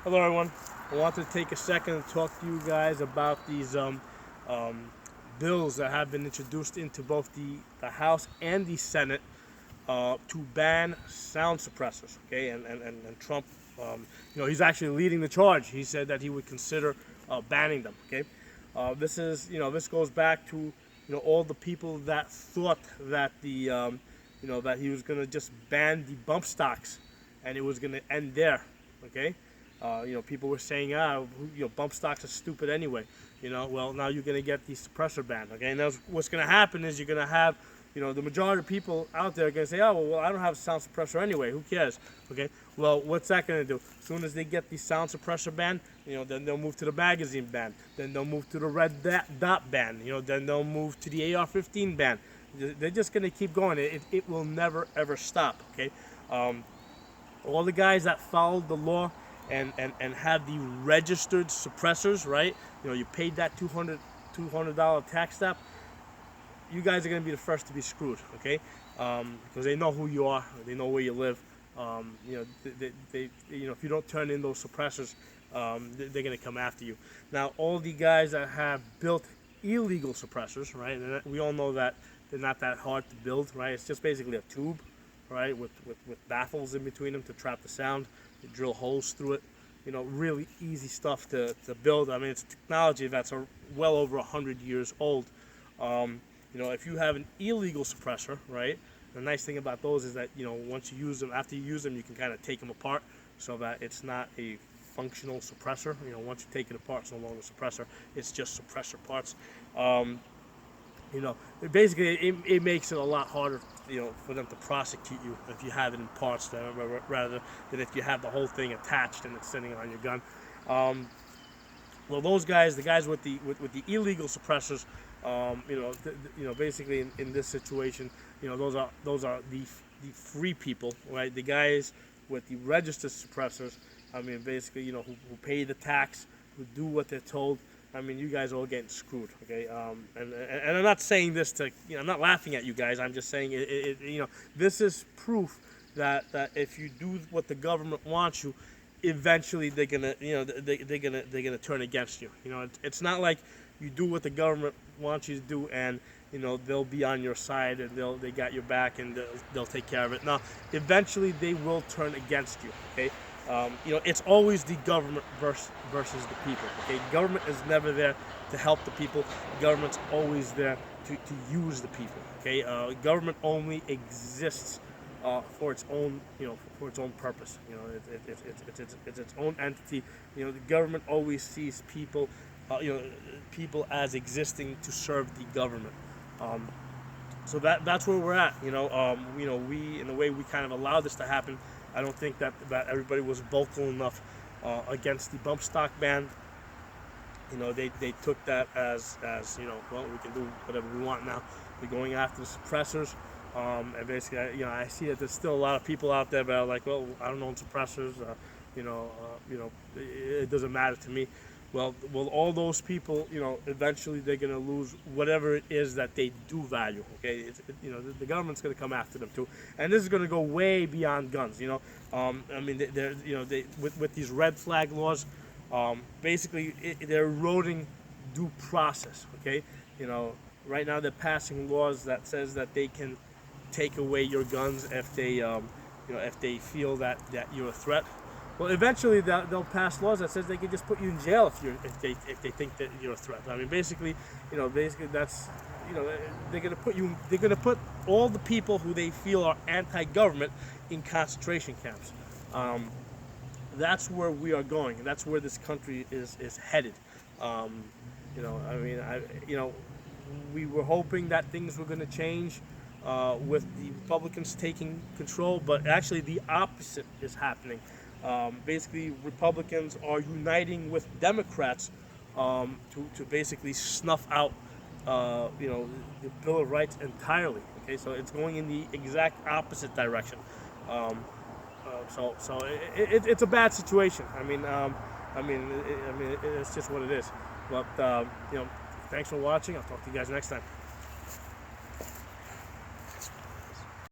Hello everyone. I wanted to take a second to talk to you guys about these bills that have been introduced into both the House and the Senate to ban sound suppressors. Okay, and Trump, he's actually leading the charge. He said that he would consider banning them. Okay, this goes back to all the people that thought that that he was gonna just ban the bump stocks and it was gonna end there. Okay. People were saying, bump stocks are stupid anyway. Well, now you're gonna get the suppressor ban. Okay, and that's what's gonna happen is you're gonna have, the majority of people out there are gonna say, oh, well, I don't have a sound suppressor anyway. Who cares? Okay. Well, what's that gonna do? As soon as they get the sound suppressor ban, then they'll move to the magazine ban. Then they'll move to the red dot ban. Then they'll move to the AR-15 ban. They're just gonna keep going. It will never ever stop. Okay. All the guys that followed the law and have the registered suppressors, right? You paid that $200 tax step. You guys are gonna be the first to be screwed, okay? Because they know who you are, they know where you live. If you don't turn in those suppressors, they're gonna come after you. Now, all the guys that have built illegal suppressors, right? And we all know that they're not that hard to build, right? It's just basically a tube, right, with baffles in between them to trap the sound. You drill holes through it. Really easy stuff to build. I mean, it's technology that's well over 100 years old. If you have an illegal suppressor, right, the nice thing about those is that, once you use them, after you use them, you can kind of take them apart so that it's not a functional suppressor. Once you take it apart, it's no longer a suppressor. It's just suppressor parts. Basically, it makes it a lot harder, for them to prosecute you if you have it in parts rather than if you have the whole thing attached and it's sitting on your gun. Well, those guys, the guys with the illegal suppressors, basically in this situation, those are the free people, right? The guys with the registered suppressors, I mean, basically, who pay the tax, who do what they're told. I mean, you guys are all getting screwed, okay? And I'm not saying this to, I'm not laughing at you guys. I'm just saying, this is proof that if you do what the government wants you, eventually they're gonna, they're gonna turn against you. It's not like you do what the government wants you to do, and they'll be on your side and they got your back and they'll take care of it. No, eventually they will turn against you, okay? It's always the government versus the people. Okay, government is never there to help the people. Government's always there to use the people. Okay, government only exists for its own, for its own purpose. It's its own entity. The government always sees people, people as existing to serve the government. So that's where we're at. We in the way we kind of allowed this to happen. I don't think that everybody was vocal enough against the bump stock ban. They took that as well, we can do whatever we want now. We're going after the suppressors, and basically, I see that there's still a lot of people out there that are like, well, I don't own suppressors. It doesn't matter to me. Well, all those people, eventually they're gonna lose whatever it is that they do value. Okay, the government's gonna come after them too, and this is gonna go way beyond guns. I mean, with these red flag laws, basically they're eroding due process. Okay, right now they're passing laws that says that they can take away your guns if they feel that you're a threat. Well, eventually they'll pass laws that says they can just put you in jail if they think that you're a threat. I mean, basically that's they're gonna put all the people who they feel are anti-government in concentration camps. That's where we are going, and that's where this country is headed. We were hoping that things were going to change with the Republicans taking control, but actually the opposite is happening. Basically, Republicans are uniting with Democrats to basically snuff out, the Bill of Rights entirely. Okay, so it's going in the exact opposite direction. It's a bad situation. It's just what it is. But thanks for watching. I'll talk to you guys next time.